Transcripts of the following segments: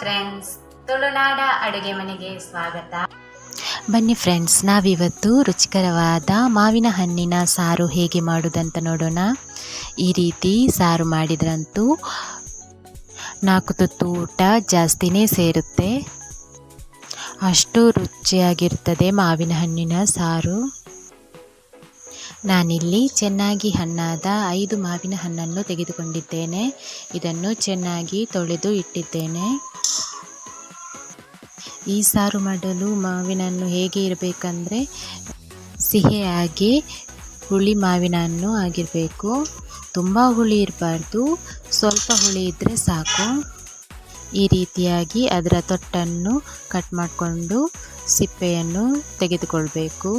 Friends, ತುಳುನಾಡ ಅಡುಗೆ ಮನೆಗೆ ಸ್ವಾಗತ. ಬನ್ನಿ ಫ್ರೆಂಡ್ಸ್, ನಾವಿವತ್ತು ರುಚಿಕರವಾದ ಮಾವಿನ ಹಣ್ಣಿನ ಸಾರು ಹೇಗೆ ಮಾಡೋದಂತ ನೋಡೋಣ. ಈ ರೀತಿ ಸಾರು ಮಾಡಿದ್ರಂತೂ 4 ತುತ್ತು ಊಟ ಜಾಸ್ತಿನೇ ಸೇರುತ್ತೆ. ಅಷ್ಟು ರುಚಿಯಾಗಿರ್ತದೆ ಮಾವಿನ ಹಣ್ಣಿನ ಸಾರು. ನಾನಿಲ್ಲಿ ಚೆನ್ನಾಗಿ ಹಣ್ಣಾದ 5 ಮಾವಿನ ಹಣ್ಣನ್ನು ತೆಗೆದುಕೊಂಡಿದ್ದೇನೆ. ಇದನ್ನು ಚೆನ್ನಾಗಿ ತೊಳೆದು ಇಟ್ಟಿದ್ದೇನೆ. ಈ ಸಾರು ಮಾಡಲು ಮಾವಿನ ಹಣ್ಣು ಹೇಗೆ ಇರಬೇಕಂದ್ರೆ ಸಿಹಿಯಾಗಿ ಹುಳಿ ಮಾವಿನ ಹಣ್ಣು ಆಗಿರಬೇಕು. ತುಂಬ ಹುಳಿ ಇರಬಾರ್ದು, ಸ್ವಲ್ಪ ಹುಳಿ ಇದ್ದರೆ ಸಾಕು. ಈ ರೀತಿಯಾಗಿ ಅದರ ತೊಟ್ಟನ್ನು ಕಟ್ ಮಾಡಿಕೊಂಡು ಸಿಪ್ಪೆಯನ್ನು ತೆಗೆದುಕೊಳ್ಬೇಕು.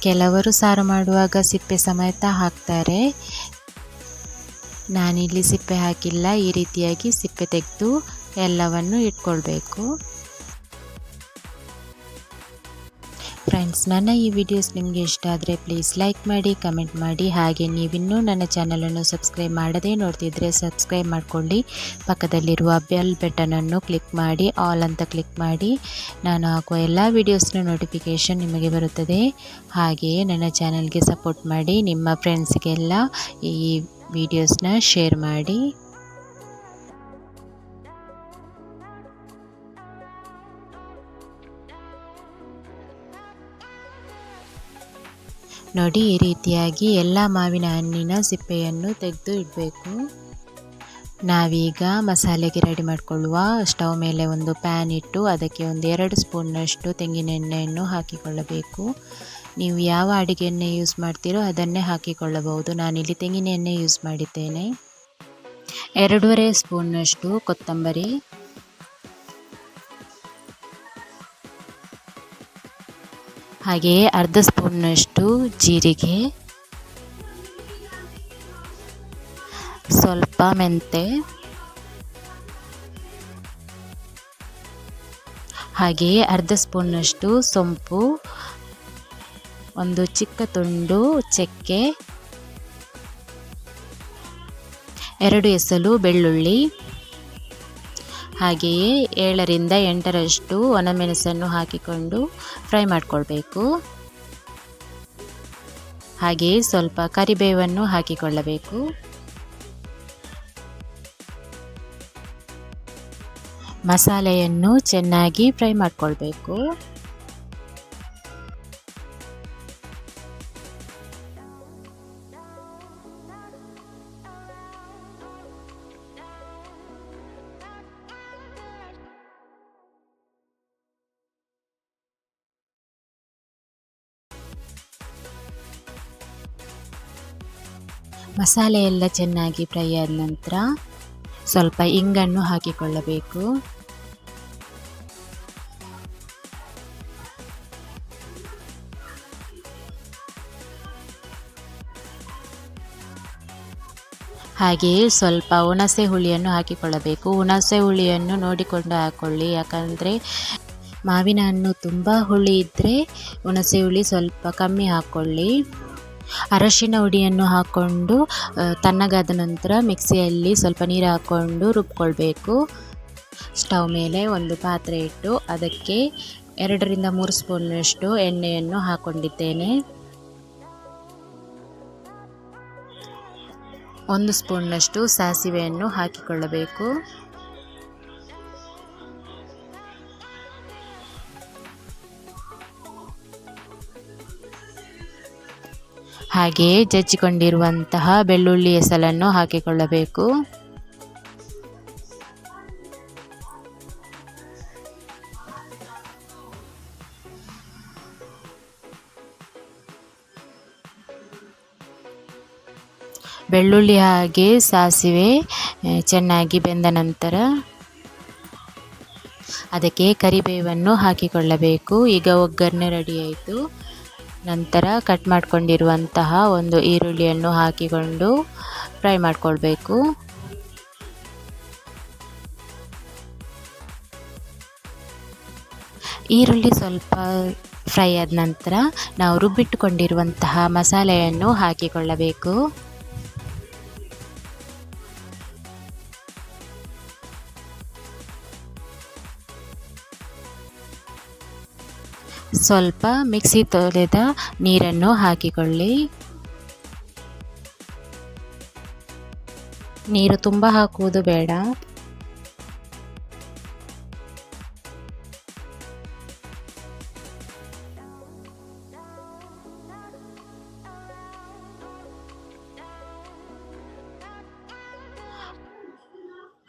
ಕೆಲವರು ಸಾರು ಮಾಡುವಾಗ ಸಿಪ್ಪೆ ಸಮೇತ ಹಾಕ್ತಾರೆ. ನಾನಿಲ್ಲಿ ಸಿಪ್ಪೆ ಹಾಕಿಲ್ಲ. ಈ ರೀತಿಯಾಗಿ ಸಿಪ್ಪೆ ತೆಗೆದು ಎಲ್ಲವನ್ನು ಇಟ್ಕೊಳ್ಬೇಕು. ಫ್ರೆಂಡ್ಸ್, ನನ್ನ ಈ ವಿಡಿಯೋಸ್ ನಿಮಗೆ ಇಷ್ಟ ಆದರೆ ಪ್ಲೀಸ್ ಲೈಕ್ ಮಾಡಿ, ಕಮೆಂಟ್ ಮಾಡಿ. ಹಾಗೆ ನೀವಿನ್ನೂ ನನ್ನ ಚಾನಲನ್ನು ಸಬ್ಸ್ಕ್ರೈಬ್ ಮಾಡದೇ ನೋಡ್ತಿದ್ರೆ ಸಬ್ಸ್ಕ್ರೈಬ್ ಮಾಡಿಕೊಳ್ಳಿ. ಪಕ್ಕದಲ್ಲಿರುವ ಬೆಲ್ ಬಟನನ್ನು ಕ್ಲಿಕ್ ಮಾಡಿ, ಆಲ್ ಅಂತ ಕ್ಲಿಕ್ ಮಾಡಿ. ನಾನು ಹಾಕುವ ಎಲ್ಲ ವಿಡಿಯೋಸ್ನ ನೋಟಿಫಿಕೇಷನ್ ನಿಮಗೆ ಬರುತ್ತದೆ. ಹಾಗೆಯೇ ನನ್ನ ಚಾನಲ್ಗೆ ಸಪೋರ್ಟ್ ಮಾಡಿ. ನಿಮ್ಮ ಫ್ರೆಂಡ್ಸ್ಗೆಲ್ಲ ಈ ವಿಡಿಯೋಸ್ನ ಶೇರ್ ಮಾಡಿ. ನೋಡಿ, ಈ ರೀತಿಯಾಗಿ ಎಲ್ಲ ಮಾವಿನ ಹಣ್ಣಿನ ಸಿಪ್ಪೆಯನ್ನು ತೆಗೆದು ಇಡಬೇಕು. ನಾವೀಗ ಮಸಾಲೆಗೆ ರೆಡಿ ಮಾಡಿಕೊಳ್ಳುವ. ಸ್ಟವ್ ಮೇಲೆ ಒಂದು ಪ್ಯಾನ್ ಇಟ್ಟು ಅದಕ್ಕೆ ಒಂದು 2 ಸ್ಪೂನ್ನಷ್ಟು ತೆಂಗಿನ ಎಣ್ಣೆಯನ್ನು ಹಾಕಿಕೊಳ್ಳಬೇಕು. ನೀವು ಯಾವ ಅಡುಗೆ ಎಣ್ಣೆ ಯೂಸ್ ಮಾಡ್ತೀರೋ ಅದನ್ನೇ ಹಾಕಿಕೊಳ್ಳಬಹುದು. ನಾನಿಲ್ಲಿ ತೆಂಗಿನ ಎಣ್ಣೆ ಯೂಸ್ ಮಾಡಿದ್ದೇನೆ. 2.5 ಸ್ಪೂನ್ನಷ್ಟು ಕೊತ್ತಂಬರಿ, ಹಾಗೆಯೇ ಅರ್ಧ ಸ್ಪೂನ್ನಷ್ಟು ಜೀರಿಗೆ, ಸ್ವಲ್ಪ ಮೆಂತೆ, ಹಾಗೆಯೇ ಅರ್ಧ ಸ್ಪೂನ್ನಷ್ಟು ಸೊಂಪು, ಒಂದು ಚಿಕ್ಕ ತುಂಡು ಚಕ್ಕೆ, 2 ಎಸಳು ಬೆಳ್ಳುಳ್ಳಿ, ಹಾಗೆಯೇ 7ರಿಂದ 8ರಷ್ಟು ಒಣಮೆಣಸನ್ನು ಹಾಕಿಕೊಂಡು ಫ್ರೈ ಮಾಡಿಕೊಳ್ಬೇಕು. ಹಾಗೆಯೇ ಸ್ವಲ್ಪ ಕರಿಬೇವನ್ನು ಹಾಕಿಕೊಳ್ಳಬೇಕು. ಮಸಾಲೆಯನ್ನು ಚೆನ್ನಾಗಿ ಫ್ರೈ ಮಾಡಿಕೊಳ್ಬೇಕು. ಮಸಾಲೆ ಎಲ್ಲ ಚೆನ್ನಾಗಿ ಫ್ರೈ ಆದ ನಂತರ ಸ್ವಲ್ಪ ಇಂಗನ್ನು ಹಾಕಿಕೊಳ್ಳಬೇಕು. ಹಾಗೆಯೇ ಸ್ವಲ್ಪ ಹುಣಸೆ ಹುಳಿಯನ್ನು ಹಾಕಿಕೊಳ್ಳಬೇಕು. ಹುಣಸೆ ಹುಳಿಯನ್ನು ನೋಡಿಕೊಂಡು ಹಾಕ್ಕೊಳ್ಳಿ, ಯಾಕಂದರೆ ಮಾವಿನ ಹಣ್ಣು ತುಂಬ ಹುಳಿ ಇದ್ದರೆ ಹುಣಸೆ ಹುಳಿ ಸ್ವಲ್ಪ ಕಮ್ಮಿ ಹಾಕ್ಕೊಳ್ಳಿ. ಅರಶಿನ ಹುಡಿಯನ್ನು ಹಾಕ್ಕೊಂಡು ತಣ್ಣಗಾದ ನಂತರ ಮಿಕ್ಸಿಯಲ್ಲಿ ಸ್ವಲ್ಪ ನೀರು ಹಾಕ್ಕೊಂಡು ರುಬ್ಕೊಳ್ಬೇಕು. ಸ್ಟವ್ ಮೇಲೆ ಒಂದು ಪಾತ್ರೆ ಇಟ್ಟು ಅದಕ್ಕೆ 2ರಿಂದ 3 ಸ್ಪೂನ್ನಷ್ಟು ಎಣ್ಣೆಯನ್ನು ಹಾಕ್ಕೊಂಡಿದ್ದೇನೆ. 1 ಸ್ಪೂನ್ನಷ್ಟು ಸಾಸಿವೆಯನ್ನು ಹಾಕಿಕೊಳ್ಳಬೇಕು. ಹಾಗೆಯೇ ಜಜ್ಜಿಕೊಂಡಿರುವಂತಹ ಬೆಳ್ಳುಳ್ಳಿ ಎಸಳನ್ನು ಹಾಕಿಕೊಳ್ಳಬೇಕು. ಬೆಳ್ಳುಳ್ಳಿ ಹಾಗೆ ಸಾಸಿವೆ ಚೆನ್ನಾಗಿ ಬೆಂದ ನಂತರ ಅದಕ್ಕೆ ಕರಿಬೇವನ್ನು ಹಾಕಿಕೊಳ್ಳಬೇಕು. ಈಗ ಒಗ್ಗರಣೆ ರೆಡಿ ಆಯಿತು. ನಂತರ ಕಟ್ ಮಾಡಿಕೊಂಡಿರುವಂತಹ ಒಂದು ಈರುಳ್ಳಿಯನ್ನು ಹಾಕಿಕೊಂಡು ಫ್ರೈ ಮಾಡಿಕೊಳ್ಬೇಕು. ಈರುಳ್ಳಿ ಸ್ವಲ್ಪ ಫ್ರೈ ಆದ ನಂತರ ನಾವು ರುಬ್ಬಿಟ್ಟುಕೊಂಡಿರುವಂತಹ ಮಸಾಲೆಯನ್ನು ಹಾಕಿಕೊಳ್ಳಬೇಕು. ಸ್ವಲ್ಪ ಮಿಕ್ಸಿ ತೊಳೆದ ನೀರನ್ನು ಹಾಕಿಕೊಳ್ಳಿ. ನೀರು ತುಂಬ ಹಾಕುವುದು ಬೇಡ.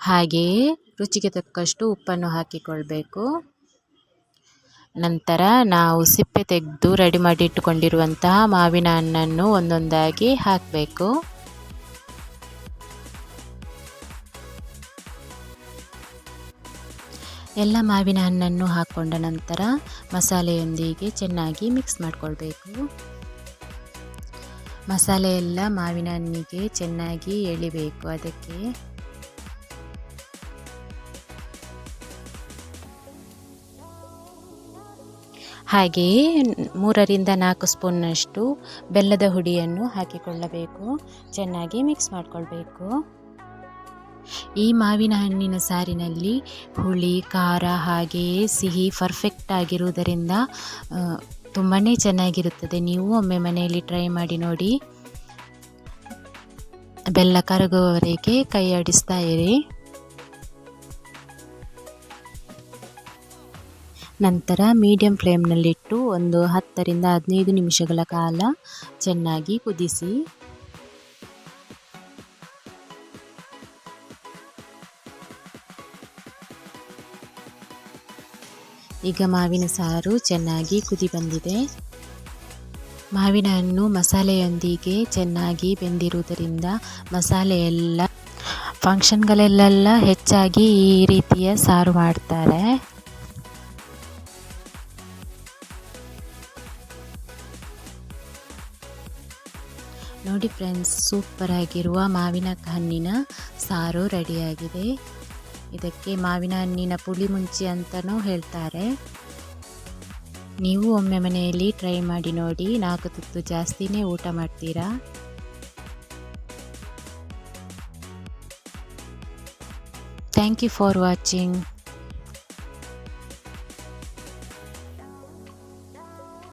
ಹಾಗೆಯೇ ರುಚಿಗೆ ತಕ್ಕಷ್ಟು ಉಪ್ಪನ್ನು ಹಾಕಿಕೊಳ್ಬೇಕು. ನಂತರ ನಾವು ಸಿಪ್ಪೆ ತೆಗೆದು ರೆಡಿ ಮಾಡಿ ಇಟ್ಟುಕೊಂಡಿರುವಂತಹ ಮಾವಿನ ಹಣ್ಣನ್ನು ಒಂದೊಂದಾಗಿ ಹಾಕಬೇಕು. ಎಲ್ಲ ಮಾವಿನ ಹಣ್ಣನ್ನು ಹಾಕ್ಕೊಂಡ ನಂತರ ಮಸಾಲೆಯೊಂದಿಗೆ ಚೆನ್ನಾಗಿ ಮಿಕ್ಸ್ ಮಾಡಿಕೊಳ್ಬೇಕು. ಮಸಾಲೆ ಎಲ್ಲ ಮಾವಿನ ಹಣ್ಣಿಗೆ ಚೆನ್ನಾಗಿ ಎಳಿಬೇಕು. ಅದಕ್ಕೆ ಹಾಗೆಯೇ 3-4 ಸ್ಪೂನ್ನಷ್ಟು ಬೆಲ್ಲದ ಹುಡಿಯನ್ನು ಹಾಕಿಕೊಳ್ಳಬೇಕು. ಚೆನ್ನಾಗಿ ಮಿಕ್ಸ್ ಮಾಡಿಕೊಳ್ಬೇಕು. ಈ ಮಾವಿನ ಹಣ್ಣಿನ ಸಾರಿನಲ್ಲಿ ಹುಳಿ, ಖಾರ ಹಾಗೆಯೇ ಸಿಹಿ ಪರ್ಫೆಕ್ಟ್ ಆಗಿರುವುದರಿಂದ ತುಂಬಾ ಚೆನ್ನಾಗಿರುತ್ತದೆ. ನೀವು ಒಮ್ಮೆ ಮನೆಯಲ್ಲಿ ಟ್ರೈ ಮಾಡಿ ನೋಡಿ. ಬೆಲ್ಲ ಕರಗುವವರೆಗೆ ಕೈ ಆಡಿಸ್ತಾ ಇರಿ. ನಂತರ ಮೀಡಿಯಂ ಫ್ಲೇಮ್ನಲ್ಲಿಟ್ಟು ಒಂದು 10-15 ನಿಮಿಷಗಳ ಕಾಲ ಚೆನ್ನಾಗಿ ಕುದಿಸಿ. ಈಗ ಮಾವಿನ ಸಾರು ಚೆನ್ನಾಗಿ ಕುದಿ ಬಂದಿದೆ. ಮಾವಿನ ಹಣ್ಣು ಮಸಾಲೆಯೊಂದಿಗೆ ಚೆನ್ನಾಗಿ ಬೆಂದಿರುವುದರಿಂದ ಮಸಾಲೆ ಎಲ್ಲ ಫಂಕ್ಷನ್ಗಳಲ್ಲೆಲ್ಲ ಹೆಚ್ಚಾಗಿ ಈ ರೀತಿಯ ಸಾರು ಮಾಡ್ತಾರೆ. ನೋಡಿ ಫ್ರೆಂಡ್ಸ್, ಸೂಪರ್ ಆಗಿರುವ ಮಾವಿನ ಹಣ್ಣಿನ ಸಾರು ರೆಡಿಯಾಗಿದೆ. ಇದಕ್ಕೆ ಮಾವಿನ ಹಣ್ಣಿನ ಪುಳಿ ಮುಂಚಿ ಅಂತಲೂ ಹೇಳ್ತಾರೆ. ನೀವು ಒಮ್ಮೆ ಮನೆಯಲ್ಲಿ ಟ್ರೈ ಮಾಡಿ ನೋಡಿ. 4 ತುತ್ತು ಜಾಸ್ತಿನೇ ಊಟ ಮಾಡ್ತೀರಾ. Thank you for watching.